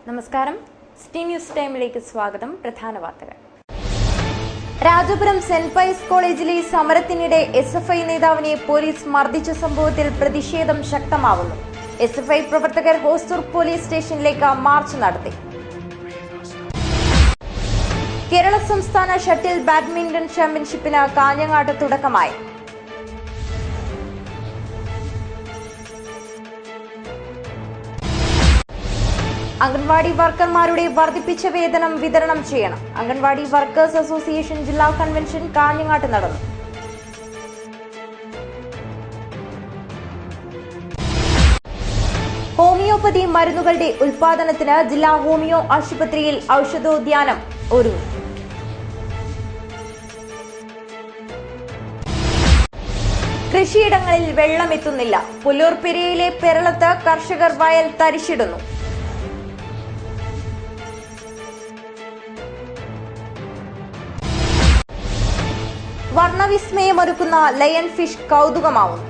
നമസ്കാരം, city news ടൈമിലേക്ക് സ്വാഗതം. പ്രധാന വാർത്തകൾ. രാജപുരം സെന്റ് പൈസ് കോളേജിലെ സമരത്തിനിടെ SFI നേതാവിനെ പോലീസ് മർദ്ദിച്ച സംഭവത്തിൽ പ്രതിഷേധം ശക്തമാവുന്നു. SFI പ്രവർത്തകർ ഹോസ്ദുർഗ് പോലീസ് സ്റ്റേഷനിലേക്ക് മാർച്ച് നടത്തി. കേരള സംസ്ഥാന ഷട്ടിൽ ബാഡ്മിന്റൺ ചാമ്പ്യൻഷിപ്പിന് കാഞ്ഞങ്ങാട്ട് തുടക്കമായി. അംഗൻവാടി വർക്കർമാരുടെ വർദ്ധിപ്പിച്ച വേതനം വിതരണം ചെയ്യണം. അംഗൻവാടി വർക്കേഴ്സ് അസോസിയേഷൻ ജില്ലാ കൺവെൻഷൻ കാഞ്ഞങ്ങാട്ട് നടന്നു. ഹോമിയോപ്പതി മരുന്നുകളുടെ ഉൽപാദനത്തിന് ജില്ലാ ഹോമിയോ ആശുപത്രിയിൽ ഔഷധോദ്യാനം ഒരുങ്ങി. കൃഷിയിടങ്ങളിൽ വെള്ളമെത്തുന്നില്ല. പുല്ലൂർ പെരിയയിലെ പെരളത്ത് കർഷകർ വയൽ തരിശിടുന്നു. വർണ്ണവിസ്മയമൊരുക്കുന്ന ലയൺ ഫിഷ് കൗതുകമാവുന്നു.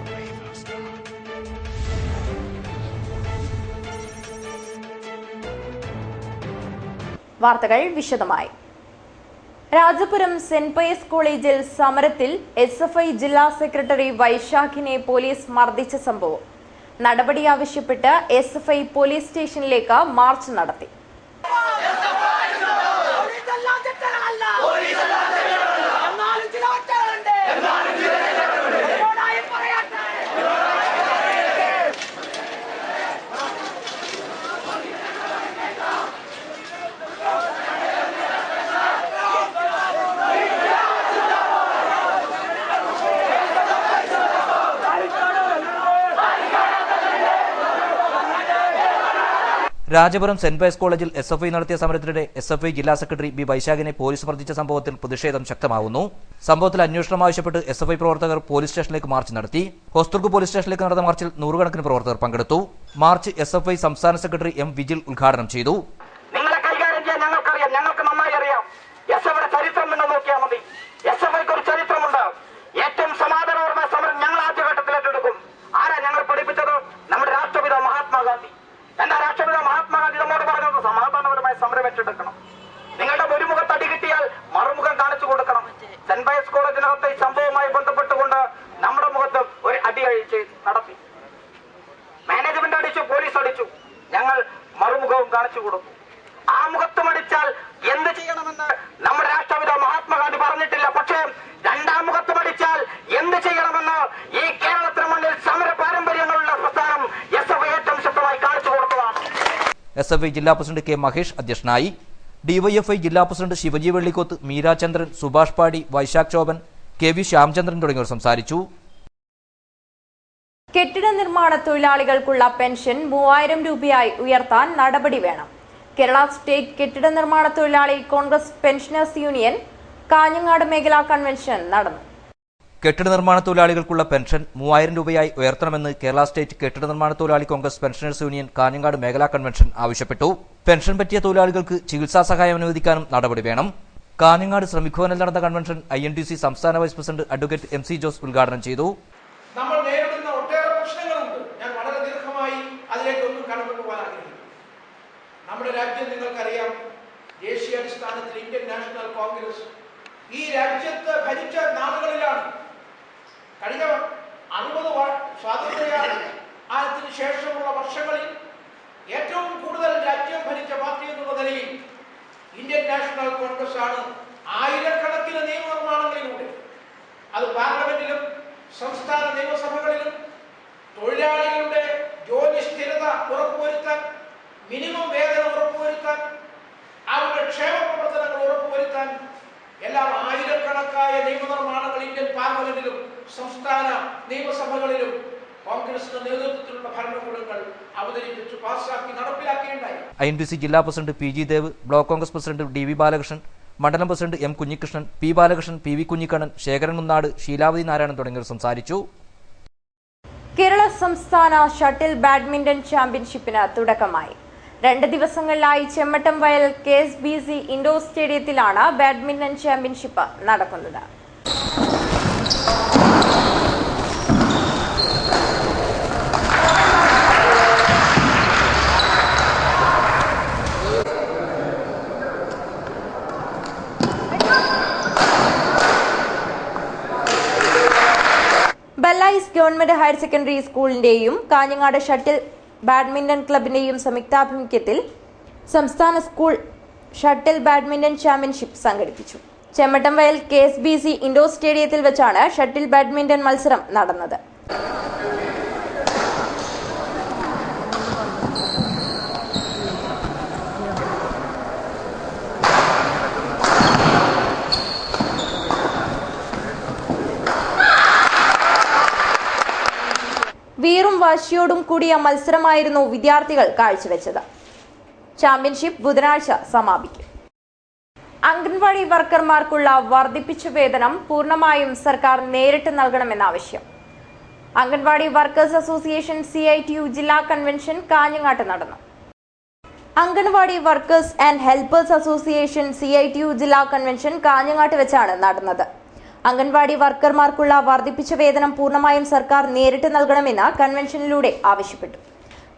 വാർത്തകൾ വിശദമായി. രാജപുരം സെന്റ് പയസ് കോളേജിൽ സമരത്തിൽ SFI ജില്ലാ സെക്രട്ടറി വൈശാഖിനെ പോലീസ് മർദ്ദിച്ച സംഭവം. നടപടി ആവശ്യപ്പെട്ട് SFI പോലീസ് സ്റ്റേഷനിലേക്ക് മാർച്ച് നടത്തി. രാജപുരം സെന്റ് പയസ് കോളേജിൽ SFI നടത്തിയ സമരത്തിനിടെ SFI ജില്ലാ സെക്രട്ടറി ബി വൈശാഖിനെ പോലീസ് മർദ്ദിച്ച സംഭവത്തിൽ പ്രതിഷേധം ശക്തമാവുന്നു. സംഭവത്തിൽ അന്വേഷണം ആവശ്യപ്പെട്ട് SFI പ്രവർത്തകർ പോലീസ് സ്റ്റേഷനിലേക്ക് മാർച്ച് നടത്തി. ഹോസ്ദുർഗ് പോലീസ് സ്റ്റേഷനിലേക്ക് നടന്ന മാർച്ചിൽ നൂറുകണക്കിന് പ്രവർത്തകർ പങ്കെടുത്തു. മാർച്ച് SFI സംസ്ഥാന സെക്രട്ടറി M വിജിൽ ഉദ്ഘാടനം ചെയ്തു. നിങ്ങളെ കൈകാര്യം ചെയ്യാൻ ഞങ്ങൾക്കറിയാം, ഞങ്ങൾക്ക് നന്നായി അറിയാം. SFIയുടെ ചരിത്രം എന്ന് നോക്കിയാൽ മതി. SFIക്ക് ഒരു ചരിത്രമുണ്ട്. ഏറ്റവും സമാധാനപരമായ സമരം ഞങ്ങൾ ആദ്യഘട്ടത്തിൽ ഏറ്റെടുക്കും. ആരാ ഞങ്ങൾ പഠിപ്പിച്ചത്? നമ്മുടെ രാഷ്ട്രപിത മഹാത്മാഗാന്ധി. എന്താ രാഷ്ട്രപിത മഹാത്മാഗാന്ധി നമ്മോട് പറഞ്ഞത്? സമാധാനപരമായ സമരം ഏറ്റെടുക്കണം. നിങ്ങളുടെ ഒരു മുഖത്ത് അടി കിട്ടിയാൽ മറുമുഖം കാണിച്ചു കൊടുക്കണം. സെന്റ് പയസ് കോളേജിനകത്തെ ഈ സംഭവവുമായി ബന്ധപ്പെട്ടുകൊണ്ട് നമ്മുടെ മുഖത്ത് ഒരു അടി നടത്തി. മാനേജ്മെന്റ് അടിച്ചു, പോലീസ് അടിച്ചു. ഞങ്ങൾ മറുമുഖവും കാണിച്ചു കൊടുക്കും. ആ മുഖത്തും അടിച്ചാൽ എന്ത് ചെയ്യണമെന്ന് നമ്മുടെ രാഷ്ട്രപിത മഹാത്മാഗാന്ധി പറഞ്ഞിട്ടില്ല. പക്ഷേ രണ്ടാം മുഖത്തും അടിച്ചാൽ എന്ത് ചെയ്യണമെന്ന് ഈ കേരളത്തിന് മുന്നിൽ സമര പാരമ്പര്യങ്ങളുള്ള പ്രസ്ഥാനം SFI ഏറ്റവും ശക്തമായി കാണിച്ചു കൊടുത്തതാണ്. SFI ജില്ലാ പ്രസിഡന്റ് K മഹേഷ് അധ്യക്ഷനായി. DYFI ജില്ലാ പ്രസിഡന്റ് ശിവജി വെള്ളിക്കോത്ത്, മീരാചന്ദ്രൻ, സുഭാഷ് പാടി, വൈശാഖ് ചോബൻ, KV ശ്യാംചന്ദ്രൻ തുടങ്ങിയവർ സംസാരിച്ചു. കെട്ടിട നിർമ്മാണ തൊഴിലാളികൾക്കുള്ള പെൻഷൻ 3000 രൂപയായി ഉയർത്താൻ നടപടി വേണം. കേരള സ്റ്റേറ്റ് കെട്ടിട നിർമ്മാണ തൊഴിലാളി കോൺഗ്രസ് പെൻഷനേഴ്സ് യൂണിയൻ കാഞ്ഞങ്ങാട് മേഖലാ കൺവെൻഷൻ നടന്നു. കെട്ടിട നിർമ്മാണ തൊഴിലാളികൾക്കുള്ള പെൻഷൻ 3000 രൂപയായി ഉയർത്തണമെന്ന് കേരള സ്റ്റേറ്റ് കെട്ടിട നിർമ്മാണ തൊഴിലാളി കോൺഗ്രസ് പെൻഷനേഴ്സ് യൂണിയൻ കാഞ്ഞങ്ങാട് മേഖലാ കൺവെൻഷൻ ആവശ്യപ്പെട്ടു. പെൻഷൻ പറ്റിയ തൊഴിലാളികൾക്ക് ചികിത്സാ സഹായം അനുവദിക്കാനും നടപടി വേണം. കാഞ്ഞങ്ങാട് ശ്രമിക് ഭവനിൽ നടന്ന കൺവെൻഷൻ INTC സംസ്ഥാന vice president advocate MC Jose ഉദ്ഘാടനം ചെയ്തു. നമ്മൾ നേരിടുന്ന ഒട്ടേറെ പ്രശ്നങ്ങളുണ്ട്. ഞാൻ വളരെ ദീർഘമായി അതിലേക്കൊന്നും കടന്നു പോകാൻ ആഗ്രഹിക്കുന്നു. നമ്മുടെ രാജ്യം നിങ്ങൾക്കറിയാം, ദേശീയ അടിസ്ഥാനത്തിൽ ഇന്ത്യൻ നാഷണൽ കോൺഗ്രസ് ഈ രാജ്യത്ത് ഭരിച്ച നാളുകളിലാണ്. കഴിഞ്ഞ 60 സ്വാതന്ത്ര്യത്തിന് ശേഷമുള്ള വർഷങ്ങളിൽ ഏറ്റവും കൂടുതൽ രാജ്യം ഭരിച്ച പാർട്ടി എന്നുള്ള നിലയിൽ ഇന്ത്യൻ നാഷണൽ കോൺഗ്രസ് ആണ്. ആയിരക്കണക്കിന് നിയമനിർമ്മാണങ്ങളിലൂടെ, അത് പാർലമെന്റിലും സംസ്ഥാന നിയമസഭകളിലും തൊഴിലാളികളുടെ ജോലി സ്ഥിരത ഉറപ്പുവരുത്താൻ, മിനിമം വേതനം ഉറപ്പുവരുത്താൻ, അവരുടെ ക്ഷേമ പ്രവർത്തനങ്ങൾ ഉറപ്പുവരുത്താൻ എല്ലാം ആയിരക്കണക്കായ നിയമനിർമ്മാണങ്ങൾ ഇന്ത്യൻ പാർലമെന്റിലും സംസ്ഥാന നിയമസഭകളിലും കോൺഗ്രസിന്റെ നേതൃത്വത്തിലുള്ള ഭരണകൂടങ്ങൾ അവതരിപ്പിച്ചു പാസാക്കി നടപ്പിലാക്കിയുണ്ടായി. INTC ജില്ലാ president PG Dev, block Congress president DV Balakrishnan, മണ്ഡലം president M Kunhikrishnan, P Balakrishnan, P V Kunhikannan, Sekharan Kunnad, Sheelavathi Narayanan തുടങ്ങിയവർ സംസാരിച്ചു. കേരള സംസ്ഥാന ഷട്ടിൽ ബാഡ്മിന്റൺ ചാമ്പ്യൻഷിപ്പിന് തുടക്കമായി. 2 ദിവസങ്ങളിലായി ചെമ്മട്ടം വയൽ KSBC ഇൻഡോർ സ്റ്റേഡിയത്തിലാണ് ബാഡ്മിന്റൺ ചാമ്പ്യൻഷിപ്പ് നടക്കുന്നത്. ബെല്ലൈസ് ഗവൺമെന്റ് ഹയർ സെക്കൻഡറി സ്കൂളിന്റെയും കാഞ്ഞങ്ങാട് ഷട്ടിൽ ബാഡ്മിന്റൺ ക്ലബിന്റെയും സംയുക്താഭിമുഖ്യത്തിൽ സംസ്ഥാന സ്കൂൾ ഷട്ടിൽ ബാഡ്മിന്റൺ ചാമ്പ്യൻഷിപ്പ് സംഘടിപ്പിച്ചു. ചെമ്മട്ടം വയൽ KSBC ഇൻഡോർ സ്റ്റേഡിയത്തിൽ വെച്ചാണ് ഷട്ടിൽ ബാഡ്മിന്റൺ മത്സരം നടന്നത്. വീറും വാശിയോടും കൂടിയ മത്സരമായിരുന്നു വിദ്യാർത്ഥികൾ കാഴ്ചവെച്ചത്. ചാമ്പ്യൻഷിപ്പ് ബുധനാഴ്ച സമാപിക്കും. അംഗൻവാടി വർക്കർമാർക്കുള്ള വർദ്ധിപ്പിച്ച വേതനം പൂർണ്ണമായും സർക്കാർ നേരിട്ട് നൽകണമെന്ന ആവശ്യം. അംഗൻവാടി വർക്കേഴ്സ് അസോസിയേഷൻ CITU ജില്ലാ കൺവെൻഷൻ കാഞ്ഞങ്ങാട്ട് നടന്നു. Anganwadi workers and helpers association CITU ജില്ലാ കൺവെൻഷൻ കാഞ്ഞങ്ങാട്ട് വെച്ചാണ് നടന്നത്. അംഗൻവാടി വർക്കർമാർക്കുള്ള വർദ്ധിപ്പിച്ച വേതനം പൂർണ്ണമായും സർക്കാർ നേരിട്ട് നൽകണമെന്ന് കൺവെൻഷനിലൂടെ ആവശ്യപ്പെട്ടു.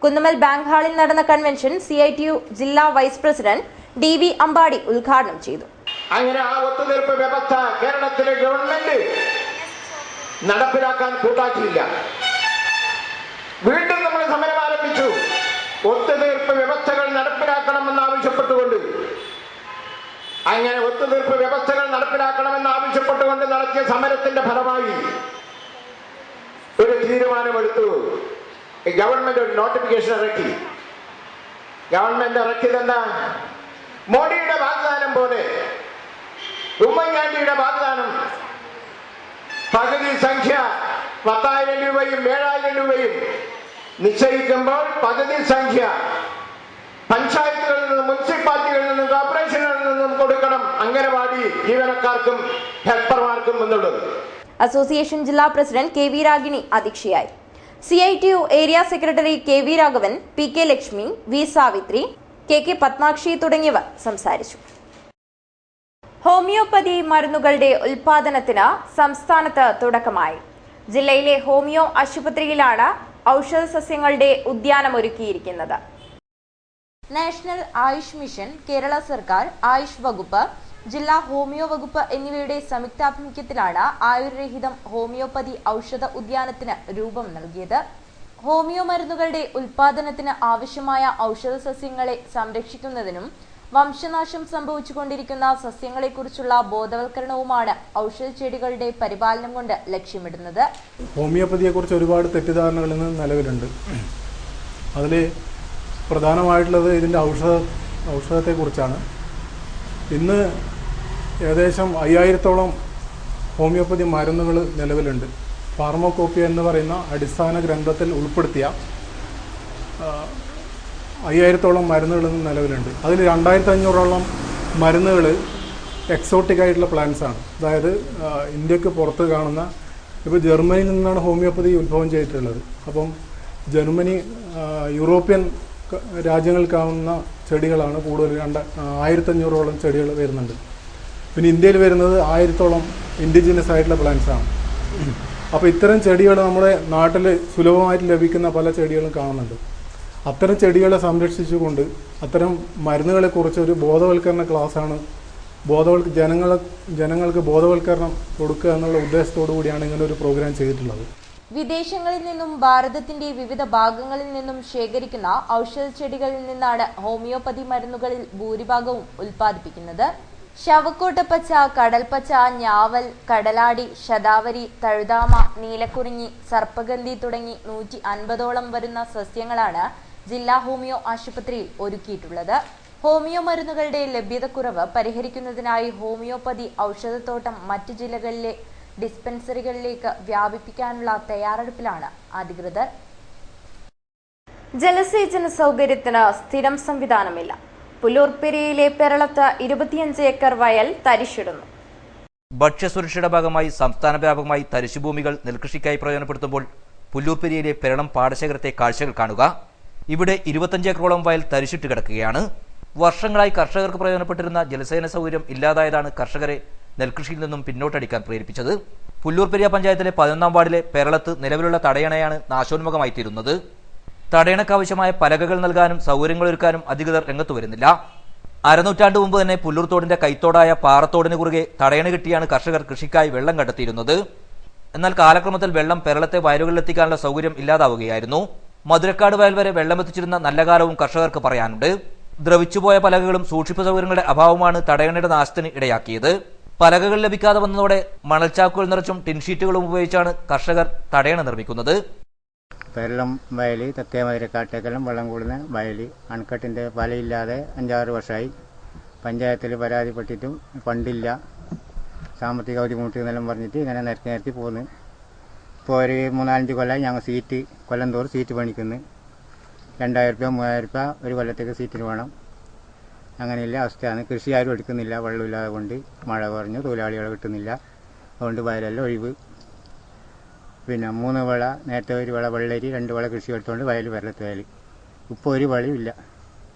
കുന്നമൽ ബാങ്ക് ഹാളിൽ നടന്ന കൺവെൻഷൻ CITU ജില്ലാ വൈസ് പ്രസിഡന്റ് DV അമ്പാടി ഉദ്ഘാടനം ചെയ്തു. അങ്ങനെ ആ ഒത്തുതീർപ്പ് വ്യവസ്ഥ കേരളത്തിലെ ഗവൺമെന്റ് നടപ്പിലാക്കാൻ കൂട്ടാക്കിയില്ല. വീണ്ടും നമ്മൾ സമരം ആരംഭിച്ചു. ഒത്തുതീർപ്പ് വ്യവസ്ഥകൾ നടപ്പിലാക്കണമെന്ന് ആവശ്യപ്പെട്ടുകൊണ്ട് അങ്ങനെ ഒത്തുതീർപ്പ് വ്യവസ്ഥകൾ നടപ്പിലാക്കണമെന്ന് ആവശ്യപ്പെട്ടുകൊണ്ട് നടത്തിയ സമരത്തിന്റെ ഫലമായി ഒരു തീരുമാനമെടുത്തു. ഗവൺമെന്റ് ഒരു നോട്ടിഫിക്കേഷൻ ഇറക്കി. ഗവൺമെന്റ് ഇറക്കിയതെന്താ? മോഡിയുടെ വാഗ്ദാനം പോലെ ഉമ്മൻചാണ്ടിയുടെ വാഗ്ദാനം പകുതി സംഖ്യ 10,000 രൂപയും 7,000 രൂപയും നിശ്ചയിക്കുമ്പോൾ പകുതി സംഖ്യ പഞ്ചായത്തുകളിൽ നിന്നും മുനിസിപ്പാലിറ്റികളിൽ നിന്നും കോർപ്പറേഷനുകളിൽ നിന്നും കൊടുക്കണം അംഗനവാടി ജീവനക്കാർക്കും ഹെൽപ്പർമാർക്കും എന്നുള്ളത്. അസോസിയേഷൻ ജില്ലാ പ്രസിഡന്റ് KV രാഗിണി അധ്യക്ഷയായി. CITU area secretary KV Raghavan, PK Lakshmi, V Savithri, KK Padmakshi തുടങ്ങിയവർ സംസാരിച്ചു. ഹോമിയോപ്പതി മരുന്നുകളുടെ ഉൽപാദനത്തിന് സംസ്ഥാനത്ത് തുടക്കമായി. ജില്ലയിലെ ഹോമിയോ ആശുപത്രിയിലാണ് ഔഷധ സസ്യങ്ങളുടെ ഉദ്യാനം ഒരുക്കിയിരിക്കുന്നത്. നാഷണൽ ആയുഷ് മിഷൻ, കേരള സർക്കാർ, ആയുഷ് വകുപ്പ്, ജില്ലാ ഹോമിയോ വകുപ്പ് എന്നിവയുടെ സംയുക്താഭിമുഖ്യത്തിലാണ് ആയുർരഹിതം ഹോമിയോപ്പതി ഔഷധ ഉദ്യാനത്തിന് രൂപം നൽകിയത്. ഹോമിയോ മരുന്നുകളുടെ ഉൽപാദനത്തിന് ആവശ്യമായ ഔഷധ സസ്യങ്ങളെ സംരക്ഷിക്കുന്നതിനും വംശനാശം സംഭവിച്ചുകൊണ്ടിരിക്കുന്ന സസ്യങ്ങളെക്കുറിച്ചുള്ള ബോധവൽക്കരണവുമാണ് ഔഷധ ചെടികളുടെ പരിപാലനം കൊണ്ട് ലക്ഷ്യമിടുന്നത്. ഹോമിയോപ്പതിയെക്കുറിച്ച് ഒരുപാട് തെറ്റിദ്ധാരണകൾ ഇന്ന് നിലവിലുണ്ട്. അതിൽ പ്രധാനമായിട്ടുള്ളത് ഇതിൻ്റെ ഔഷധത്തെക്കുറിച്ചാണ്. ഇന്ന് ഏകദേശം 5000-ഓളം ഹോമിയോപ്പതി മരുന്നുകൾ നിലവിലുണ്ട്. ഫാർമോകോപ്പിയ എന്ന് പറയുന്ന അടിസ്ഥാന ഗ്രന്ഥത്തിൽ ഉൾപ്പെടുത്തിയ 5000-ഓളം മരുന്നുകൾ ഇന്ന് നിലവിലുണ്ട്. അതിൽ 2500-ഓളം മരുന്നുകൾ എക്സോട്ടിക് ആയിട്ടുള്ള പ്ലാന്റ്സ് ആണ്. അതായത് ഇന്ത്യക്ക് പുറത്ത് കാണുന്ന, ഇപ്പോൾ ജർമ്മനിയിൽ നിന്നാണ് ഹോമിയോപ്പതി ഉത്ഭവം ചെയ്തിട്ടുള്ളത്. അപ്പം ജർമ്മനി, യൂറോപ്യൻ രാജ്യങ്ങളിൽ കാണുന്ന ചെടികളാണ് കൂടുതൽ. 1500-ഓളം ചെടികൾ വരുന്നുണ്ട്. പിന്നെ ഇന്ത്യയിൽ വരുന്നത് 1000-ഓളം ഇൻഡിജിനസ് ആയിട്ടുള്ള പ്ലാന്റ്സ് ആണ്. അപ്പോൾ ഇത്തരം ചെടികൾ നമ്മുടെ നാട്ടിൽ സുലഭമായിട്ട് ലഭിക്കുന്ന പല ചെടികളും കാണുന്നുണ്ട്. അത്തരം ചെടികളെ സംരക്ഷിച്ചുകൊണ്ട് അത്തരം മരുന്നുകളെക്കുറിച്ച് ഒരു ബോധവൽക്കരണ ക്ലാസ്സാണ് ജനങ്ങൾക്ക് ബോധവൽക്കരണം കൊടുക്കുക എന്നുള്ള ഉദ്ദേശത്തോടു കൂടിയാണ് ഇങ്ങനെ ഒരു പ്രോഗ്രാം ചെയ്തിട്ടുള്ളത്. വിദേശങ്ങളിൽ നിന്നും ഭാരതത്തിന്റെ വിവിധ ഭാഗങ്ങളിൽ നിന്നും ശേഖരിക്കുന്ന ഔഷധ ചെടികളിൽ നിന്നാണ് ഹോമിയോപ്പതി മരുന്നുകളിൽ ഭൂരിഭാഗവും ഉൽപ്പാദിപ്പിക്കുന്നത്. ശവക്കോട്ടപ്പച്ച, കടൽപ്പച്ച, ഞാവൽ, കടലാടി, ശതാവരി, തഴുതാമ, നീലക്കുറിഞ്ഞി, സർപ്പഗന്ധി തുടങ്ങി 150ഓളം വരുന്ന സസ്യങ്ങളാണ് ജില്ലാ ഹോമിയോ ആശുപത്രിയിൽ ഒരുക്കിയിട്ടുള്ളത്. ഹോമിയോ മരുന്നുകളുടെ ലഭ്യതക്കുറവ് പരിഹരിക്കുന്നതിനായി ഹോമിയോപ്പതി ഔഷധത്തോട്ടം മറ്റ് ജില്ലകളിലെ ഡിസ്പെൻസറികളിലേക്ക് വ്യാപിപ്പിക്കാനുള്ള തയ്യാറെടുപ്പിലാണ് അധികൃതർ. ജലസേചന സൗകര്യത്തിന് സ്ഥിരം സംവിധാനമില്ല. പുല്ലൂർപ്പെരിയയിലെ പെരളത്ത് 25 ഏക്കർ വയൽ തരിശിടുന്നു. ഭക്ഷ്യസുരക്ഷയുടെ ഭാഗമായി സംസ്ഥാന വ്യാപകമായി തരിശുഭൂമികൾ നെൽകൃഷിക്കായി പ്രയോജനപ്പെടുത്തുമ്പോൾ പുല്ലൂർപ്പെരിയയിലെ പെരളം പാടശേഖരത്തെ കാഴ്ചകൾ കാണുക. ഇവിടെ 25 ഏക്കറോളം വയൽ തരിശിട്ട് കിടക്കുകയാണ്. വർഷങ്ങളായി കർഷകർക്ക് പ്രയോജനപ്പെട്ടിരുന്ന ജലസേന സൗകര്യം ഇല്ലാതായതാണ് കർഷകരെ നെൽകൃഷിയിൽ നിന്നും പിന്നോട്ടടിക്കാൻ പ്രേരിപ്പിച്ചത്. പുല്ലൂർപ്പെരിയ പഞ്ചായത്തിലെ 11-ാം വാർഡിലെ പെരളത്ത് നിലവിലുള്ള തടയണയാണ് നാശോന്മുഖമായി തീരുന്നത്. തടയണക്കാവശ്യമായ പലകകൾ നൽകാനും സൗകര്യങ്ങളൊരുക്കാനും അധികൃതർ രംഗത്തു വരുന്നില്ല. അരനൂറ്റാണ്ട് മുമ്പ് തന്നെ പുല്ലൂർ തോടിന്റെ കൈത്തോടായ പാറത്തോടിന് കുറുകെ തടയണ കിട്ടിയാണ് കർഷകർ കൃഷിക്കായി വെള്ളം കണ്ടെത്തിയിരുന്നത്. എന്നാൽ കാലക്രമത്തിൽ വെള്ളം പെരളത്തെ വയലുകളിലെത്തിക്കാനുള്ള സൗകര്യം ഇല്ലാതാവുകയായിരുന്നു. മധുരക്കാട് വയൽ വരെ വെള്ളമെത്തിച്ചിരുന്ന നല്ല കാലവും കർഷകർക്ക് പറയാനുണ്ട്. ദ്രവിച്ചുപോയ പലകകളും സൂക്ഷിപ്പ് സൗകര്യങ്ങളുടെ അഭാവമാണ് തടയണയുടെ നാശത്തിന് ഇടയാക്കിയത്. പലകകൾ ലഭിക്കാതെ വന്നതോടെ മണൽച്ചാക്കുകൾ നിറച്ചും ടിൻഷീറ്റുകളും ഉപയോഗിച്ചാണ് കർഷകർ തടയണ നിർമ്മിക്കുന്നത്. പെരളം വയൽ തെക്കേ മധുരക്കാട്ടേക്കെല്ലാം വെള്ളം കൂടുന്ന വയൽ അണക്കെട്ടിൻ്റെ വലയില്ലാതെ 5-6 വർഷമായി. പഞ്ചായത്തിൽ പരാതിപ്പെട്ടിട്ടും ഫണ്ടില്ല, സാമ്പത്തിക ബുദ്ധിമുട്ട് എന്നെല്ലാം പറഞ്ഞിട്ട് ഇങ്ങനെ നിരത്തി പോകുന്നു. ഇപ്പോൾ ഒരു 3-4 കൊല്ലമായി ഞങ്ങൾ സീറ്റ് കൊല്ലം തോറും സീറ്റ് പണിക്കുന്നു. 2000 രൂപ 3000 രൂപ ഒരു കൊല്ലത്തേക്ക് സീറ്റിന് വേണം. അങ്ങനെയുള്ള അവസ്ഥയാണ്. കൃഷി ആരും എടുക്കുന്നില്ല, വെള്ളമില്ലാതെ കൊണ്ട്. മഴ കുറഞ്ഞു, തൊഴിലാളികളെ കിട്ടുന്നില്ല, അതുകൊണ്ട് വയലെല്ലാം ഒഴിവ്. പിന്നെ 3 വിള, നേരത്തെ ഒരു വിള വെള്ളരി, 2 വിള കൃഷി എടുത്തുകൊണ്ട് വയൽ പെരളത്ത് വയൽ. ഇപ്പോൾ ഒരു വളയുമില്ല.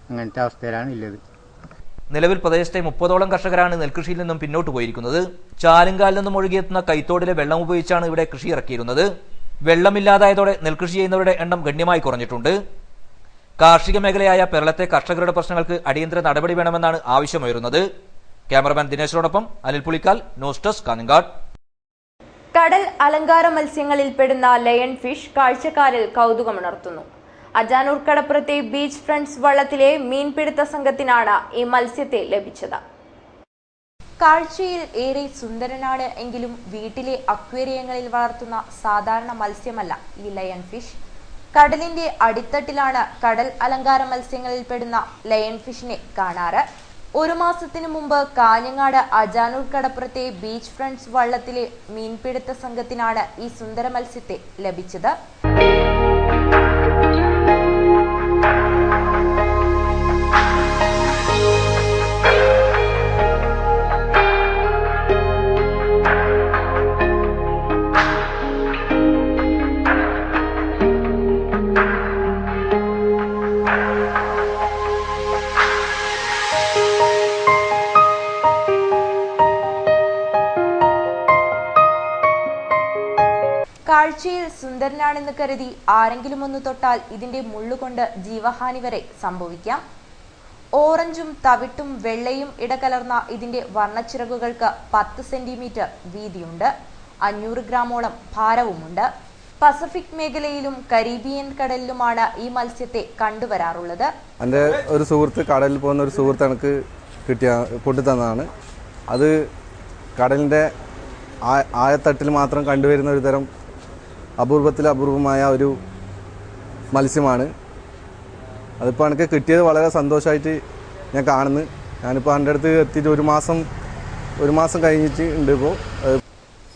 അങ്ങനത്തെ അവസ്ഥയിലാണ് ഉള്ളത്. നിലവിൽ പ്രദേശത്തെ 30ഓളം കർഷകരാണ് നെൽകൃഷിയിൽ നിന്നും പിന്നോട്ട് പോയിരിക്കുന്നത്. ചാലുങ്കാലിൽ നിന്നും ഒഴുകിയെത്തുന്ന കൈത്തോടിലെ വെള്ളം ഉപയോഗിച്ചാണ് ഇവിടെ കൃഷി ഇറക്കിയിരുന്നത്. വെള്ളമില്ലാതായതോടെ നെൽകൃഷി ചെയ്യുന്നവരുടെ എണ്ണം ഗണ്യമായി കുറഞ്ഞിട്ടുണ്ട്. കാർഷിക മേഖലയായ പെരളത്തെ കർഷകരുടെ പ്രശ്നങ്ങൾക്ക് അടിയന്തര നടപടി വേണമെന്നാണ് ആവശ്യമുയരുന്നത്. ക്യാമറമാൻ ദിനേശിനോടൊപ്പം അനിൽ പുളിക്കാൽ, ന്യൂസ് ഡെസ്ക്, കാഞ്ഞങ്ങാട്. കടൽ അലങ്കാര മത്സ്യങ്ങളിൽ പെടുന്ന ലയൺ ഫിഷ് കാഴ്ചക്കാരിൽ കൗതുകമുണർത്തുന്നു. അജാനൂർ കടപ്പുറത്തെ ബീച്ച് ഫ്രണ്ട്സ് വള്ളത്തിലെ മീൻപിടുത്ത സംഘത്തിനാണ് ഈ മത്സ്യത്തെ ലഭിച്ചത്. കാഴ്ചയിൽ ഏറെ സുന്ദരനാണ് എങ്കിലും വീട്ടിലെ അക്വേറിയങ്ങളിൽ വളർത്തുന്ന സാധാരണ മത്സ്യമല്ല ഈ ലയൺ ഫിഷ്. കടലിന്റെ അടിത്തട്ടിലാണ് കടൽ അലങ്കാര മത്സ്യങ്ങളിൽ പെടുന്ന ലയൺ ഫിഷിനെ കാണാറ്. 1 മാസത്തിനു മുമ്പ് കാഞ്ഞങ്ങാട് അജാനൂർ കടപ്പുറത്തെ ബീച്ച് ഫ്രണ്ട്സ് വള്ളത്തിലെ മീൻപിടുത്ത സംഘത്തിനാണ് ഈ സുന്ദര മത്സ്യത്തെ ലഭിച്ചത്. കാഴ്ചയിൽ സുന്ദരനാണെന്ന് കരുതി ആരെങ്കിലും ഒന്ന് തൊട്ടാൽ ഇതിന്റെ മുള്ളുകൊണ്ട് ജീവഹാനി വരെ സംഭവിക്കാം. ഓറഞ്ചും തവിട്ടും വെള്ളയും ഇടകലർന്ന ഇതിന്റെ വർണ്ണച്ചിറകുകൾക്ക് 10 സെന്റിമീറ്റർ വീതിയുണ്ട്. 500 ഗ്രാമോളം ഭാരവുമുണ്ട്. പസഫിക് മേഖലയിലും കരീബിയൻ കടലിലുമാണ് ഈ മത്സ്യത്തെ കണ്ടുവരാറുള്ളത്. എൻ്റെ ഒരു സുഹൃത്ത്, കടലിൽ പോകുന്ന ഒരു സുഹൃത്ത് എനിക്ക് കൊണ്ടുതന്നതാണ്. അത് കടലിൻ്റെ ആയത്തട്ടിൽ മാത്രം കണ്ടുവരുന്ന ഒരു തരം അപൂർവമായ ഒരു മത്സ്യമാണ്. അതിപ്പോൾ എനിക്ക് കിട്ടിയത് വളരെ സന്തോഷമായിട്ട് ഞാൻ കാണുന്നു. ഞാനിപ്പോൾ എൻ്റെ അടുത്ത് എത്തിയിട്ട് ഒരു മാസം കഴിഞ്ഞിട്ട് ഉണ്ട്. ഇപ്പോൾ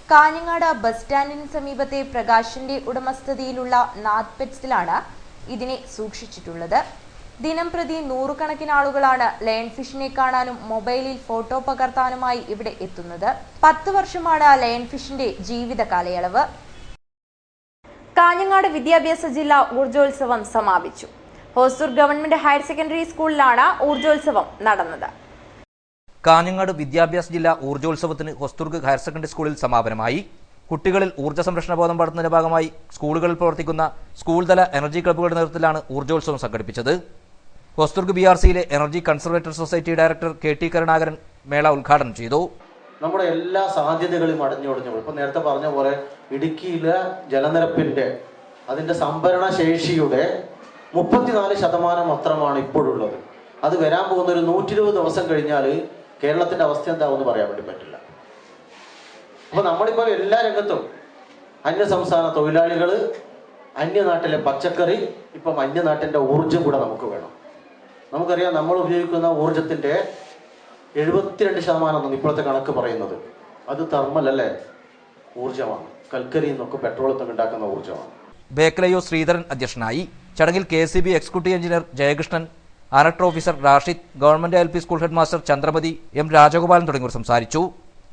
കാഞ്ഞങ്ങാട് ബസ് സ്റ്റാൻഡിന് സമീപത്തെ പ്രകാശിന്റെ ഉടമസ്ഥതയിലുള്ള നാഥ് പെറ്റ്സിലാണ് ഇതിനെ സൂക്ഷിച്ചിട്ടുള്ളത്. ദിനം പ്രതി 100 കണക്കിന് ആളുകളാണ് ലയൺ ഫിഷിനെ കാണാനും മൊബൈലിൽ ഫോട്ടോ പകർത്താനുമായി ഇവിടെ എത്തുന്നത്. 10 വർഷമാണ് ലയൺ ഫിഷിന്റെ ജീവിത കാലയളവ്. കാഞ്ഞങ്ങാട് വിദ്യാഭ്യാസ ജില്ലാ ഊർജോത്സവം സമാപിച്ചു. ഹോസൂർ ഗവൺമെന്റ് ഹയർ സെക്കൻഡറി സ്കൂളിലാണ് ഊർജോത്സവം നടന്നത്. കാഞ്ഞങ്ങാട് വിദ്യാഭ്യാസ ജില്ലാ ഊർജോത്സവത്തിന് ഹൊസ്തുർഗ് ഹയർ സെക്കൻഡറി സ്കൂളിൽ സമാപനമായി. കുട്ടികളിൽ ഊർജ്ജ സംരക്ഷണ ബോധം വളർത്തുന്നതിന്റെ ഭാഗമായി സ്കൂളുകളിൽ പ്രവർത്തിക്കുന്ന സ്കൂൾ തല എനർജി ക്ലബ്ബുകളുടെ നേതൃത്വത്തിലാണ് ഊർജോത്സവം സംഘടിപ്പിച്ചത്. ഹൊസ്തുർഗ് BRCയിലെ energy conservator society director KT Karunakaran മേള ഉദ്ഘാടനം ചെയ്തു. നമ്മുടെ എല്ലാ സാധ്യതകളും അടഞ്ഞൊടിഞ്ഞു. ഇപ്പം നേരത്തെ പറഞ്ഞ പോലെ ഇടുക്കിയിലെ ജലനിരപ്പിന്റെ അതിന്റെ സംഭരണ ശേഷിയുടെ 34% മാത്രമാണ് ഇപ്പോഴുള്ളത്. അത് വരാൻ പോകുന്ന ഒരു 120 ദിവസം കഴിഞ്ഞാൽ കേരളത്തിന്റെ അവസ്ഥ എന്താവുമെന്ന് പറയാൻ വേണ്ടി പറ്റില്ല. അപ്പൊ നമ്മളിപ്പോൾ എല്ലാ രംഗത്തും അന്യ സംസ്ഥാന തൊഴിലാളികൾ, അന്യനാട്ടിലെ പച്ചക്കറി, ഇപ്പം അന്യനാട്ടിന്റെ ഊർജം കൂടെ നമുക്ക് വേണം. നമുക്കറിയാം, നമ്മൾ ഉപയോഗിക്കുന്ന ഊർജത്തിന്റെ 72% ഇപ്പോഴത്തെ കണക്ക് പറയുന്നത് അത് തെർമൽ അല്ലേ, ഊർജമാണ്. കൽക്കരിയിൽ നിന്നൊക്കെ പെട്രോളിൽ നിന്നൊക്കെ ഉണ്ടാക്കുന്ന ഊർജമാണ്. ബേക്കലയോ ശ്രീധരൻ അധ്യക്ഷനായി. ചടങ്ങിൽ KCB എക്സിക്യൂട്ടീവ് എഞ്ചിനീയർ ജയകൃഷ്ണൻ, അനക്ടർ officer Rashid, government LP school headmaster Chandramathi, M. Rajagopalan തുടങ്ങിയവർ സംസാരിച്ചു.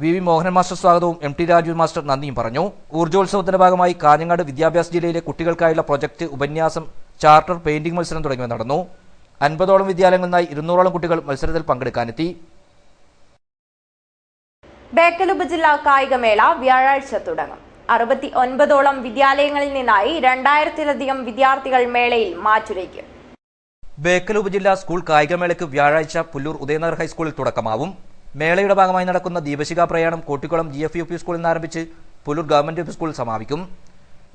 VV മോഹനൻ മാസ്റ്റർ സ്വാഗതവും MT രാജു മാസ്റ്റർ നന്ദിയും പറഞ്ഞു. ഊർജ്ജോത്സവത്തിന്റെ ഭാഗമായി കാഞ്ഞങ്ങാട് വിദ്യാഭ്യാസ ജില്ലയിലെ കുട്ടികൾക്കായുള്ള പ്രൊജക്ട്, ഉപന്യാസം, ചാർട്ടർ, പെയിന്റിംഗ് മത്സരം തുടങ്ങിയവ നടന്നു. 50ഓളം വിദ്യാലയങ്ങളിൽ നിന്നായി 200ഓളം കുട്ടികൾ മത്സരത്തിൽ പങ്കെടുക്കാനെത്തി. ബേക്കൽ ഉപജില്ലാ കായികമേള വ്യാഴാഴ്ച തുടങ്ങും. 69ഓളം വിദ്യാലയങ്ങളിൽ നിന്നായി 2000-ലധികം വിദ്യാർത്ഥികൾ മേളയിൽ മാറ്റുരയ്ക്കും. ബേക്കൽ ഉപജില്ലാ സ്കൂൾ കായികമേളയ്ക്ക് വ്യാഴാഴ്ച പുല്ലൂർ ഉദയനഗർ ഹൈസ്കൂളിൽ തുടക്കമാവും. മേളയുടെ ഭാഗമായി നടക്കുന്ന ദീപശിഖ പ്രയാണം കോട്ടിക്കുളം GFUP സ്കൂളിൽ നിന്ന് ആരംഭിച്ച് പുല്ലൂർ ഗവൺമെന്റ് UP സ്കൂളിൽ സമാപിക്കും.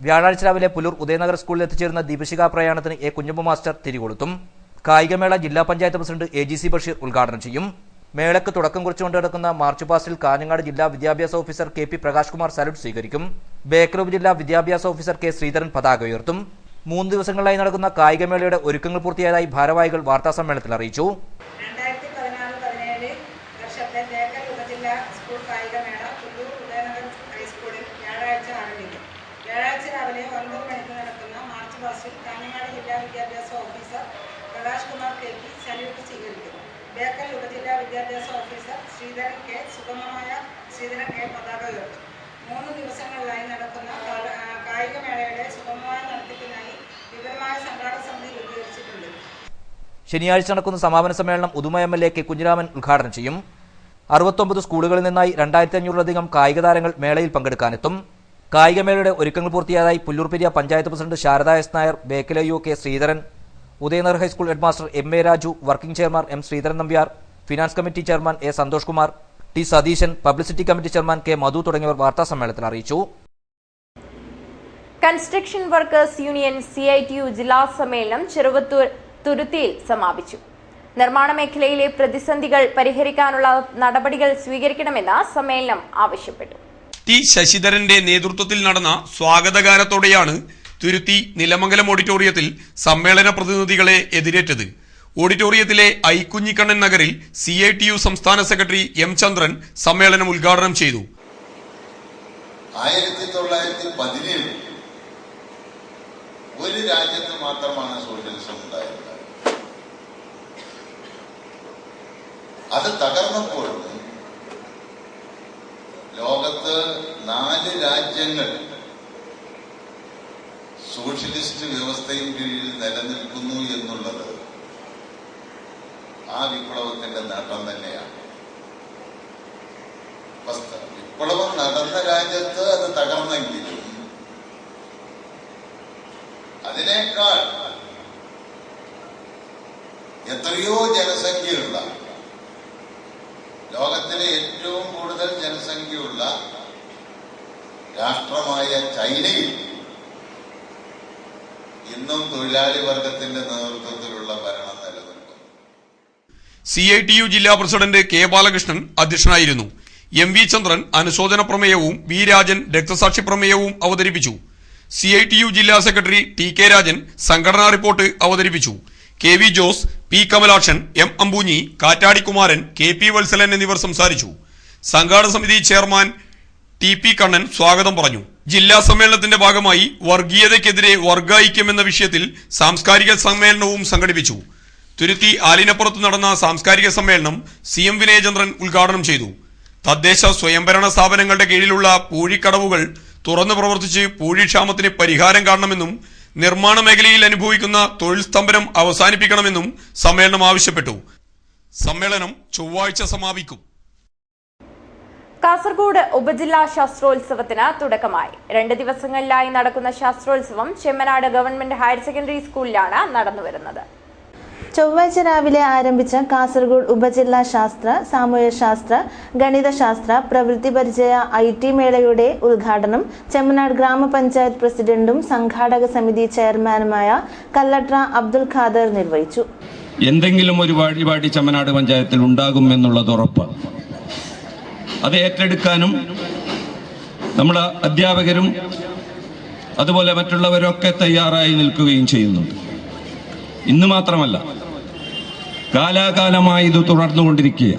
വ്യാഴാഴ്ച രാവിലെ പുല്ലൂർ ഉദയനഗർ സ്കൂളിൽ എത്തിച്ചേരുന്ന ദീപശിഖ പ്രയാണത്തിന് A. കുഞ്ഞമ്പു മാസ്റ്റർ തിരികൊളുത്തും. കായികമേള ജില്ലാ പഞ്ചായത്ത് പ്രസിഡന്റ് AGC ബഷീർ ഉദ്ഘാടനം ചെയ്യും. മേളയ്ക്ക് തുടക്കം കുറിച്ചുകൊണ്ട് നടക്കുന്ന മാർച്ച് പാസ്റ്റിൽ കാഞ്ഞങ്ങാട് ജില്ലാ വിദ്യാഭ്യാസ officer KP Prakash Kumar salute സ്വീകരിക്കും. ബേക്കൽ ഉപജില്ലാ വിദ്യാഭ്യാസ ഓഫീസർ K. ശ്രീധരൻ പതാക ഉയർത്തും. 3 ദിവസങ്ങളിലായി നടക്കുന്ന കായികമേളയുടെ ഒരുക്കങ്ങൾ പൂർത്തിയായതായി ഭാരവാഹികൾ വാർത്താസമ്മേളനത്തിൽ അറിയിച്ചു. 2016-17 വർഷത്തെ ബേക്കൽ ഉപജില്ലാ സ്കൂൾ കായികമേള പുല്ലൂർ ഉദയനഗർ ഹൈസ്കൂളിൽ വ്യാഴാഴ്ച ആരംഭിക്കും. വ്യാഴാഴ്ച രാവിലെ 9 മണിക്ക് നടക്കുന്ന മാർച്ച് പാസ്റ്റിൽ കാഞ്ഞങ്ങാട് ജില്ലാ വിദ്യാഭ്യാസ officer Prakash Kumar KP salute സ്വീകരിക്കും. ബേക്കൽ ഉപജില്ലാ വിദ്യാഭ്യാസ ഓഫീസർ ശ്രീധരൻ K. പതാക ഉയർത്തും. 3 ദിവസങ്ങളിലായി നടക്കുന്ന കായികമേളയുടെ സുഗമമായ നടത്തിപ്പിനായി വിപുലമായ സംഘാടക സമിതി രൂപീകരിച്ചിട്ടുണ്ട്. ശനിയാഴ്ച നടക്കുന്ന സമാപന സമ്മേളനം ഉദുമ MLA K. കുഞ്ഞിരാമൻ ഉദ്ഘാടനം ചെയ്യും. 69 സ്കൂളുകളിൽ നിന്നായി 2500-ലധികം കായിക താരങ്ങൾ മേളയിൽ പങ്കെടുക്കാനെത്തും. കായികമേളയുടെ ഒരുക്കങ്ങൾ പൂർത്തിയായതായി Pulloor Periya panchayat president Sharada S. Nair, Bekal IO K. Sreedharan, Udayanagar high school headmaster MA Raju, working chairman M. Sreedharan Nambiar, finance committee chairman A. Santhosh Kumar, T. Satheesan, publicity committee chairman K. Madhu തുടങ്ങിയവർ വാർത്താസമ്മേളനത്തിൽ അറിയിച്ചു. കൺസ്ട്രക്ഷൻ വർക്കേഴ്സ് യൂണിയൻ CITU ജില്ലാ സമ്മേളനം ചെറുവത്തൂർ തുരുത്തിയിൽ സമാപിച്ചു. നിർമ്മാണ മേഖലയിലെ പ്രതിസന്ധികൾ പരിഹരിക്കാനുള്ള നടപടികൾ സ്വീകരിക്കണമെന്ന് സമ്മേളനം ആവശ്യപ്പെട്ടു. T. ശശിധരന്റെ നേതൃത്വത്തിൽ നടന്ന സ്വാഗതഗാനത്തോടെയാണ് തുരുത്തി നിലമംഗലം ഓഡിറ്റോറിയത്തിൽ സമ്മേളന പ്രതിനിധികളെ എതിരേറ്റത്. ഓഡിറ്റോറിയത്തിലെ ഐക്കുഞ്ഞിക്കണ്ണൻ നഗറിൽ CITU സംസ്ഥാന സെക്രട്ടറി M. ചന്ദ്രൻ സമ്മേളനം ഉദ്ഘാടനം ചെയ്തു. 1917 ഒരു രാജ്യത്ത് മാത്രമാണ് സോഷ്യലിസം ഉണ്ടായിരുന്നത്. അത് തകർന്നപ്പോൾ ലോകത്ത് 4 രാജ്യങ്ങൾ സോഷ്യലിസ്റ്റ് വ്യവസ്ഥയും കീഴിൽ നിലനിൽക്കുന്നു എന്നുള്ളത് ആ വിപ്ലവത്തിന്റെ നേട്ടം തന്നെയാണ്. വിപ്ലവം നടന്ന രാജ്യത്ത് അത് തകർന്നെങ്കിലും അതിനേക്കാൾ എത്രയോ ജനസംഖ്യയുള്ള, ലോകത്തിലെ ഏറ്റവും കൂടുതൽ ജനസംഖ്യയുള്ള രാഷ്ട്രമായ ചൈനയിൽ ഇന്നും തൊഴിലാളി വർഗത്തിന്റെ നേതൃത്വത്തിലുള്ള ഭരണം നിലനിൽക്കുന്നു. CITU ജില്ലാ പ്രസിഡന്റ് K. ബാലകൃഷ്ണൻ അധ്യക്ഷനായിരുന്നു. M. V. ചന്ദ്രൻ അനുശോചന പ്രമേയവും V. രാജൻ രക്തസാക്ഷി പ്രമേയവും അവതരിപ്പിച്ചു. CITU ജില്ലാ സെക്രട്ടറി T. K. രാജൻ സംഘടനാ റിപ്പോർട്ട് അവതരിപ്പിച്ചു. K. V. Jose, P. Kamalakshan, M. Ambunhi, കാറ്റാടിക്കുമാരൻ, K. P. Valsalan എന്നിവർ സംസാരിച്ചു. സംഘാടക സമിതി ചെയർമാൻ T. P. കണ്ണൻ സ്വാഗതം പറഞ്ഞു. ജില്ലാ സമ്മേളനത്തിന്റെ ഭാഗമായി വർഗീയതയ്ക്കെതിരെ വർഗൈക്യം എന്ന വിഷയത്തിൽ സാംസ്കാരിക സമ്മേളനവും സംഘടിപ്പിച്ചു. തുരുത്തി ആലിനപ്പുറത്ത് നടന്ന സാംസ്കാരിക സമ്മേളനം CM വിനയചന്ദ്രൻ ഉദ്ഘാടനം ചെയ്തു. തദ്ദേശ സ്വയംഭരണ സ്ഥാപനങ്ങളുടെ കീഴിലുള്ള പൂഴിക്കടവുകൾ തുറന്നു പ്രവർത്തിച്ച് പൂഴിക്ഷാമത്തിന് പരിഹാരം കാണണമെന്നും നിർമ്മാണ മേഖലയിൽ അനുഭവിക്കുന്ന തൊഴിൽ സ്തംഭനം അവസാനിപ്പിക്കണമെന്നും സമ്മേളനം ആവശ്യപ്പെട്ടു. സമ്മേളനം ചൊവ്വാഴ്ച സമാപിക്കും. കാസർഗോഡ് ഉപജില്ലാ ശാസ്ത്രോത്സവത്തിന് തുടക്കമായി. 2 ദിവസങ്ങളിലായി നടക്കുന്ന ശാസ്ത്രോത്സവം ചെമ്മനാട് ഗവൺമെന്റ് ഹയർ സെക്കൻഡറി സ്കൂളിലാണ് നടന്നുവരുന്നത്. ചൊവ്വാഴ്ച രാവിലെ ആരംഭിച്ച കാസർഗോഡ് ഉപജില്ലാ ശാസ്ത്ര, സാമൂഹ്യശാസ്ത്ര, ഗണിതശാസ്ത്ര, പ്രവൃത്തി പരിചയ IT മേളയുടെ ഉദ്ഘാടനം ചെമ്മനാട് ഗ്രാമപഞ്ചായത്ത് പ്രസിഡന്റും സംഘാടക സമിതി ചെയർമാനുമായ കല്ലട്ര അബ്ദുൽ ഖാദർ നിർവഹിച്ചു. എന്തെങ്കിലും ഒരു പരിപാടി ചെമ്മനാട് പഞ്ചായത്തിൽ ഉണ്ടാകും എന്നുള്ളത് ഉറപ്പ്. അത് ഏറ്റെടുക്കാനും നമ്മുടെ അധ്യാപകരും അതുപോലെ മറ്റുള്ളവരൊക്കെ തയ്യാറായി നിൽക്കുകയും ചെയ്യുന്നുണ്ട്. ഇന്ന് മാത്രമല്ല, കാലാകാലമായി ഇത് തുടർന്നുകൊണ്ടിരിക്കുക.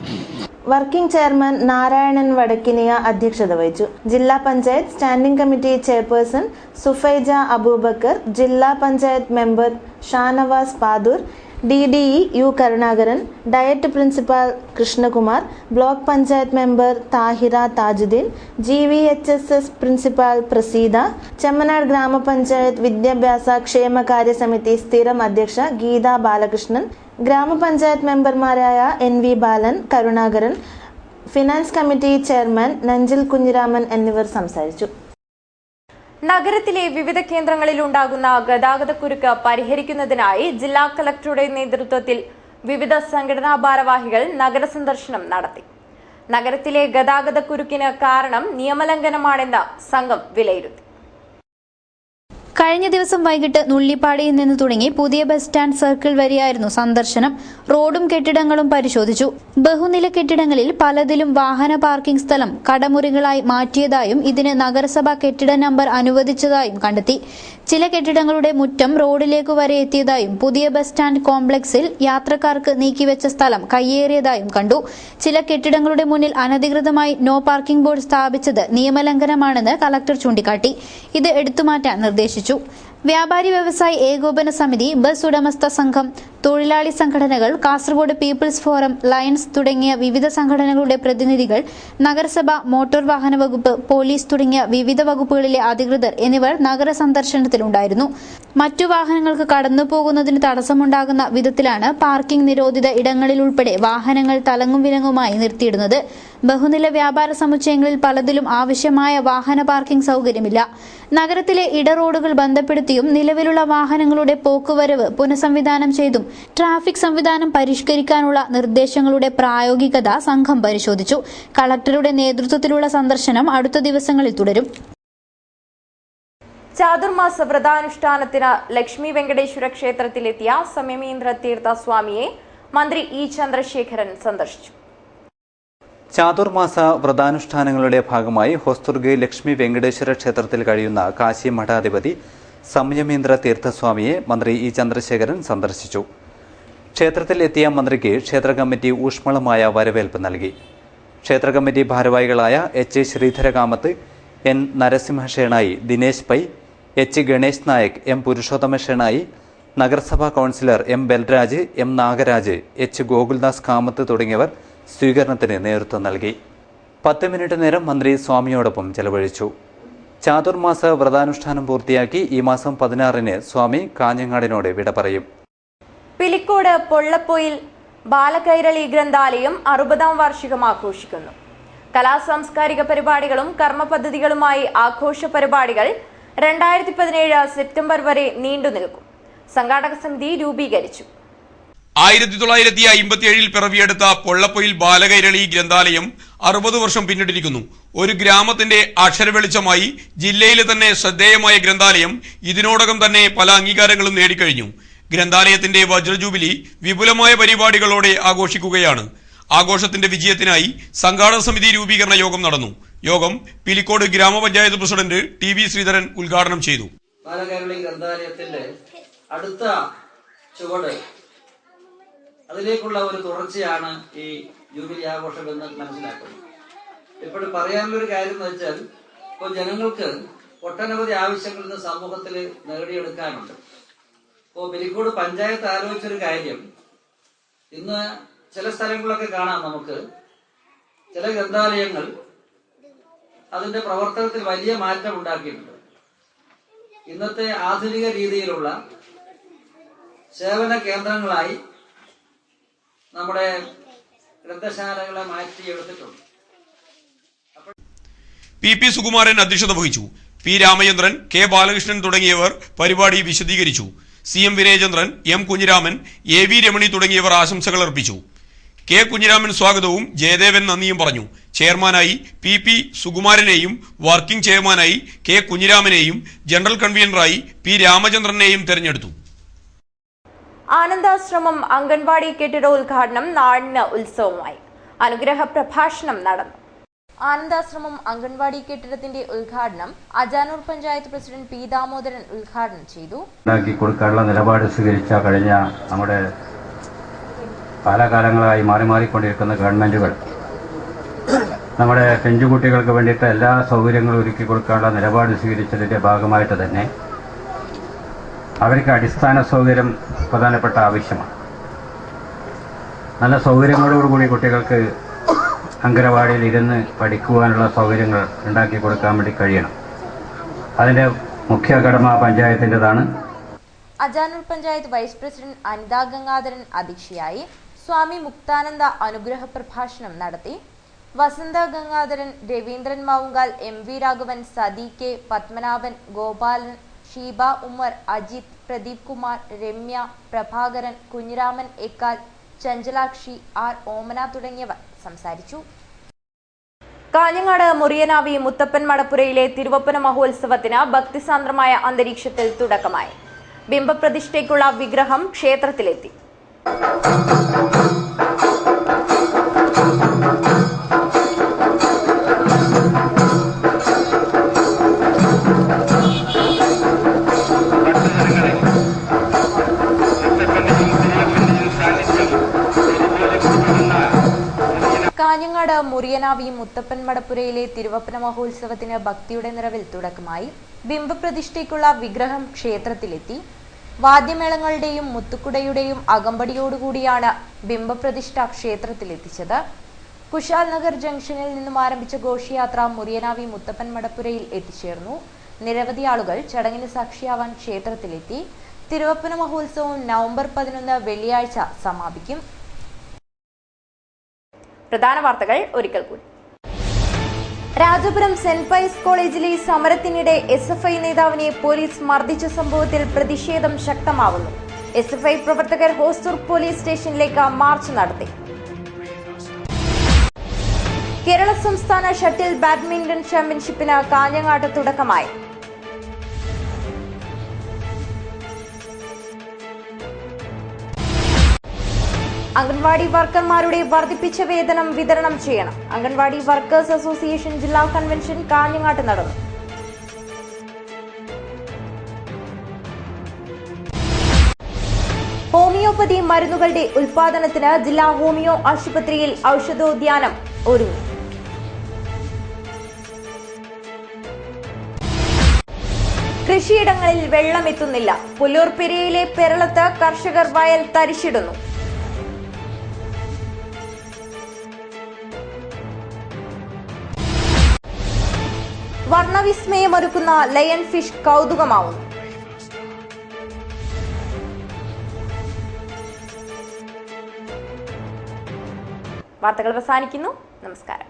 വർക്കിംഗ് ചെയർമാൻ നാരായണൻ വടക്കിനിയ അധ്യക്ഷത വഹിച്ചു. ജില്ലാ panchayat standing committee chairperson Sufaija Aboobacker, ജില്ലാ panchayat member Shanavas Padur, DDE U Karunakaran, DIET principal Krishnakumar, block panchayat member Thahira Thajudheen, GVHSS principal Praseetha, Chemnad ഗ്രാമപഞ്ചായത്ത് വിദ്യാഭ്യാസ ക്ഷേമകാര്യ സമിതി സ്ഥിരം അധ്യക്ഷ ഗീത ബാലകൃഷ്ണൻ, ഗ്രാമപഞ്ചായത്ത് മെമ്പർമാരായ NV Balan, Karunakaran, finance committee chairman Nanchil Kunhiraman എന്നിവർ സംസാരിച്ചു. നഗരത്തിലെ വിവിധ കേന്ദ്രങ്ങളിൽ ഉണ്ടാകുന്ന ഗതാഗതക്കുരുക്ക് പരിഹരിക്കുന്നതിനായി ജില്ലാ കളക്ടറുടെ നേതൃത്വത്തിൽ വിവിധ സംഘടനാ ഭാരവാഹികൾ നഗര സന്ദർശനം നടത്തി. നഗരത്തിലെ ഗതാഗതക്കുരുക്കിന് കാരണം നിയമലംഘനമാണെന്ന് സംഘം വിലയിരുത്തി. കഴിഞ്ഞ ദിവസം വൈകിട്ട് നുള്ളിപ്പാടിയിൽ നിന്ന് തുടങ്ങി പുതിയ ബസ് സ്റ്റാൻഡ് സർക്കിൾ വരെയായിരുന്നു സന്ദർശനം. റോഡും കെട്ടിടങ്ങളും പരിശോധിച്ചു. ബഹുനില കെട്ടിടങ്ങളിൽ പലതിലും വാഹന പാർക്കിംഗ് സ്ഥലം കടമുറികളായി മാറ്റിയതായും ഇതിന് നഗരസഭ കെട്ടിട നമ്പർ അനുവദിച്ചതായും കണ്ടെത്തി. ചില കെട്ടിടങ്ങളുടെ മുറ്റം റോഡിലേക്ക് വരെ എത്തിയതായും പുതിയ ബസ് സ്റ്റാൻഡ് കോംപ്ലക്സിൽ യാത്രക്കാർക്ക് നീക്കിവെച്ച സ്ഥലം കയ്യേറിയതായും കണ്ടു. ചില കെട്ടിടങ്ങളുടെ മുന്നിൽ അനധികൃതമായി നോ പാർക്കിംഗ് ബോർഡ് സ്ഥാപിച്ചത് നിയമലംഘനമാണെന്ന് കളക്ടർ ചൂണ്ടിക്കാട്ടി. ഇത് എടുത്തുമാറ്റാൻ നിർദ്ദേശിച്ചു. വ്യാപാരി വ്യവസായി ഏകോപന സമിതി, ബസ് ഉടമസ്ഥ സംഘം, തൊഴിലാളി സംഘടനകൾ, കാസർഗോഡ് പീപ്പിൾസ് ഫോറം, ലയൺസ് തുടങ്ങിയ വിവിധ സംഘടനകളുടെ പ്രതിനിധികൾ, നഗരസഭ, മോട്ടോർ വാഹന വകുപ്പ്, പോലീസ് തുടങ്ങിയ വിവിധ വകുപ്പുകളിലെ അധികൃതർ എന്നിവർ നഗര സന്ദർശനത്തിലുണ്ടായിരുന്നു. മറ്റു വാഹനങ്ങൾക്ക് കടന്നുപോകുന്നതിന് തടസ്സമുണ്ടാകുന്ന വിധത്തിലാണ് പാർക്കിംഗ് നിരോധിത ഇടങ്ങളിലുൾപ്പെടെ വാഹനങ്ങൾ തലങ്ങും വിലങ്ങുമായി നിർത്തിയിടുന്നത്. ബഹുനില വ്യാപാര സമുച്ചയങ്ങളിൽ പലതിലും ആവശ്യമായ വാഹന പാർക്കിംഗ് സൗകര്യമില്ല. നഗരത്തിലെ ഇടറോഡുകൾ ബന്ധപ്പെടുത്തിയും നിലവിലുള്ള വാഹനങ്ങളുടെ പോക്കുവരവ് പുനഃസംവിധാനം ചെയ്തും ട്രാഫിക് സംവിധാനം പരിഷ്കരിക്കാനുള്ള നിർദ്ദേശങ്ങളുടെ പ്രായോഗികത സംഘം പരിശോധിച്ചു. കളക്ടറുടെ നേതൃത്വത്തിലുള്ള സന്ദർശനം അടുത്ത ദിവസങ്ങളിൽ തുടരും. ചാതുർമാസ വ്രതാനുഷ്ഠാനത്തിന് ലക്ഷ്മി വെങ്കടേശ്വര ക്ഷേത്രത്തിലെത്തിയ സമയമേന്ദ്ര തീർത്ഥ സ്വാമിയെ മന്ത്രി E ചന്ദ്രശേഖരൻ സന്ദർശിച്ചു. ചാതുർമാസ വ്രതാനുഷ്ഠാനങ്ങളുടെ ഭാഗമായി ഹൊസ്ദുർഗ് ലക്ഷ്മി വെങ്കടേശ്വര ക്ഷേത്രത്തിൽ കഴിയുന്ന കാശി മഠാധിപതി സമയമേന്ദ്ര തീർത്ഥസ്വാമിയെ മന്ത്രി E ചന്ദ്രശേഖരൻ സന്ദർശിച്ചു. ക്ഷേത്രത്തിൽ എത്തിയ മന്ത്രിക്ക് ക്ഷേത്ര കമ്മിറ്റി ഊഷ്മളമായ വരവേൽപ്പ് നൽകി. ക്ഷേത്ര കമ്മിറ്റി ഭാരവാഹികളായ H Sreedhara Kamath, N Narasimha Shenoy, Dinesh Pai, H Ganesh Nayak, M Purushothama Shenoy, നഗരസഭാ councillor M Balraj, M Nagaraj, H Gokuldas Kamath തുടങ്ങിയവർ സ്വീകരണത്തിന് നേതൃത്വം നൽകി. 10 മിനിറ്റ് നേരം മന്ത്രി സ്വാമിയോടൊപ്പം ചെലവഴിച്ചു. ചാതുർമാസ വ്രതാനുഷ്ഠാനം പൂർത്തിയാക്കി ഈ മാസം 16-ന് സ്വാമി കാഞ്ഞങ്ങാടിനോട് വിട പറയും. പിലിക്കോട് പൊള്ളപ്പൊയിൽ ബാലകൈരളി ഗ്രന്ഥാലയം 60ാം വാർഷികം ആഘോഷിക്കുന്നു. കലാസാംസ്കാരിക പരിപാടികളും കർമ്മ പദ്ധതികളുമായി ആഘോഷ പരിപാടികൾ 2017 സെപ്റ്റംബർ വരെ നീണ്ടുനിൽക്കും. സംഘാടക സമിതി രൂപീകരിച്ചു. 1957 പിറവിയെടുത്ത പൊള്ളപ്പൊയിൽ ബാലകൈരളി ഗ്രന്ഥാലയം 60 വർഷം പിന്നിട്ടിരിക്കുന്നു. ഒരു ഗ്രാമത്തിന്റെ അക്ഷരവെളിച്ചമായി ജില്ലയിലെ തന്നെ ശ്രദ്ധേയമായ ഗ്രന്ഥാലയം ഇതിനോടകം തന്നെ പല അംഗീകാരങ്ങളും നേടിക്കഴിഞ്ഞു. ഗ്രന്ഥാലയത്തിന്റെ വജ്രജൂബിലി വിപുലമായ പരിപാടികളോടെ ആഘോഷിക്കുകയാണ്. ആഘോഷത്തിന്റെ വിജയത്തിനായി സംഘാടക സമിതി രൂപീകരണ യോഗം നടന്നു. യോഗം പിലിക്കോട് ഗ്രാമപഞ്ചായത്ത് പ്രസിഡന്റ് TV ശ്രീധരൻ ഉദ്ഘാടനം ചെയ്തു. ബാലകൈരളി ഗ്രന്ഥാലയത്തിന്റെ അടുത്ത ചുവട്, അതിലേക്കുള്ള ഒരു തുടർച്ചയാണ് ഈ ജൂബിലി ആഘോഷമെന്ന് മനസ്സിലാക്കുന്നത്. ഇപ്പോഴും പറയാനുള്ളൊരു കാര്യം എന്ന് വെച്ചാൽ, ഇപ്പോൾ ജനങ്ങൾക്ക് ഒട്ടനവധി ആവശ്യങ്ങൾ ഇന്ന് സമൂഹത്തിൽ നേടിയെടുക്കാനുണ്ട്. ഇപ്പോൾ പിലിക്കോട് പഞ്ചായത്ത് ആലോചിച്ചൊരു കാര്യം, ഇന്ന് ചില സ്ഥലങ്ങളിലൊക്കെ കാണാം, നമുക്ക് ചില ഗ്രന്ഥാലയങ്ങൾ അതിന്റെ പ്രവർത്തനത്തിൽ വലിയ മാറ്റം ഉണ്ടാക്കിയിട്ടുണ്ട്. ഇന്നത്തെ ആധുനിക രീതിയിലുള്ള സേവന കേന്ദ്രങ്ങളായി നമ്മുടെ ഗ്രന്ഥശാലകളെ മാറ്റിയെടുത്തിട്ടുണ്ട്. PP സുകുമാരൻ അധ്യക്ഷത വഹിച്ചു. P രാമചന്ദ്രൻ, K ബാലകൃഷ്ണൻ തുടങ്ങിയവർ പരിപാടി വിശദീകരിച്ചു. CM Vinayachandran, M Kunhiraman, AV Ramani തുടങ്ങിയവർ ആശംസകൾ അർപ്പിച്ചു. K കുഞ്ഞിരാമൻ സ്വാഗതവും ജയദേവൻ നന്ദിയും പറഞ്ഞു. ചെയർമാനായി PP സുകുമാരനെയും വർക്കിംഗ് ചെയർമാനായി K കുഞ്ഞിരാമനെയും ജനറൽ കൺവീനറായി P രാമചന്ദ്രനെയും തെരഞ്ഞെടുത്തു. ആനന്ദാശ്രമം അംഗൻവാടി കെട്ടിടോദ്ഘാടനം നാടിന് ഉത്സവമായി. അനുഗ്രഹ പ്രഭാഷണം നടന്നു. ആനന്ദാശ്രമം അംഗൻവാടി കെട്ടിടത്തിന്റെ ഉദ്ഘാടനം അജാനൂർ പഞ്ചായത്ത് പ്രസിഡന്റ് P ദാമോദരൻ ഉദ്ഘാടനം ചെയ്തു. കൊടുക്കാനുള്ള നിലപാട് സ്വീകരിച്ച കഴിഞ്ഞ നമ്മുടെ കാലാകാലങ്ങളായി മാറിക്കൊണ്ടിരിക്കുന്ന ഗവൺമെന്റുകൾ നമ്മുടെ പെൺകുട്ടികൾക്ക് വേണ്ടിയിട്ട് എല്ലാ സൗകര്യങ്ങളും ഒരുക്കി കൊടുക്കാനുള്ള നിലപാട് സ്വീകരിച്ചതിന്റെ ഭാഗമായിട്ട് തന്നെ അവർക്ക് അടിസ്ഥാന സൗകര്യം പ്രധാനപ്പെട്ട ആവശ്യമാണ്. നല്ല സൗകര്യങ്ങളോടുകൂടി കുട്ടികൾക്ക് അങ്കനവാടിയിൽ ഇരുന്ന് പഠിക്കുവാനുള്ള സൗകര്യങ്ങൾ ഉണ്ടാക്കി കൊടുക്കാൻ വേണ്ടി കഴിയണം. അതിൻ്റെ മുഖ്യ കടമ പഞ്ചായത്തിൻ്റെതാണ്. അജാനൂർ പഞ്ചായത്ത് വൈസ് പ്രസിഡന്റ് അനിതാ ഗംഗാധരൻ അധ്യക്ഷയായി. സ്വാമി മുക്താനന്ദ അനുഗ്രഹ പ്രഭാഷണം നടത്തി. Vasantha Gangadharan, Raveendran Mavungal, MV Raghavan, Sathi K, Padmanabhan, Gopalan, Sheeba Ummer, Ajith, Pradeep Kumar, Ramya, Prabhakaran, Kunhiraman Ekkal, Chanchalakshi, R Omana തുടങ്ങിയവർ സംസാരിച്ചു. കാഞ്ഞങ്ങാട് മുറിയനാവി മുത്തപ്പൻ മടപ്പുരയിലെ തിരുവപ്പന മഹോത്സവത്തിന് ഭക്തിസാന്ദ്രമായ അന്തരീക്ഷത്തിൽ തുടക്കമായി. ബിംബപ്രതിഷ്ഠയ്ക്കുള്ള വിഗ്രഹം ക്ഷേത്രത്തിലെത്തി. കാഞ്ഞങ്ങാട് മുറിയനാവി മുത്തപ്പൻ മടപ്പുരയിലെ തിരുവപ്പന മഹോത്സവത്തിന് ഭക്തിയുടെ നിറവിൽ തുടക്കമായി. ബിംബപ്രതിഷ്ഠയ്ക്കുള്ള വിഗ്രഹം ക്ഷേത്രത്തിലെത്തി. വാദ്യമേളങ്ങളുടെയും മുത്തുക്കുടയുടെയും അകമ്പടിയോടുകൂടിയാണ് ബിംബപ്രതിഷ്ഠ ക്ഷേത്രത്തിലെത്തിച്ചത്. കുശാൽ നഗർ ജംഗ്ഷനിൽ നിന്നും ആരംഭിച്ച ഘോഷയാത്ര മുറിയനാവി മുത്തപ്പൻ മടപ്പുരയിൽ എത്തിച്ചേർന്നു. നിരവധി ആളുകൾ ചടങ്ങിന് സാക്ഷിയാവാൻ ക്ഷേത്രത്തിലെത്തി. തിരുവപ്പന മഹോത്സവം നവംബർ 11 വെള്ളിയാഴ്ച സമാപിക്കും. പ്രധാന വാർത്തകൾ ഒരിക്കൽ കൂടി. രാജപുരം സെന്റ് പൈസ് കോളേജിലെ സമരത്തിനിടെ SFI നേതാവിനെ പോലീസ് മർദ്ദിച്ച സംഭവത്തിൽ പ്രതിഷേധം ശക്തമാവുന്നു. SFI പ്രവർത്തകർ ഹോസ്ദുർ പോലീസ് സ്റ്റേഷനിലേക്ക് മാർച്ച് നടത്തി. കേരള സംസ്ഥാന ഷട്ടിൽ ബാഡ്മിന്റൺ ചാമ്പ്യൻഷിപ്പിന് കാഞ്ഞങ്ങാട്ട് തുടക്കമായി. അംഗൻവാടി വർക്കർമാരുടെ വർദ്ധിപ്പിച്ച വേതനം വിതരണം ചെയ്യണം. അംഗൻവാടി വർക്കേഴ്സ് അസോസിയേഷൻ ജില്ലാ കൺവെൻഷൻ കാഞ്ഞങ്ങാട്ട് നടന്നു. ഹോമിയോപ്പതി മരുന്നുകളുടെ ഉൽപാദനത്തിന് ജില്ലാ ഹോമിയോ ആശുപത്രിയിൽ ഔഷധോദ്യാനം ഒരുങ്ങി. കൃഷിയിടങ്ങളിൽ വെള്ളമെത്തുന്നില്ല. പുല്ലൂർ പെരിയയിലെ പെരളത്ത് കർഷകർ വയൽ തരിശിടുന്നു. വർണ്ണവിസ്മയമൊരുക്കുന്ന ലയൺ ഫിഷ് കൗതുകമാവുന്നു. വാർത്തകൾ അവസാനിക്കുന്നു. നമസ്കാരം.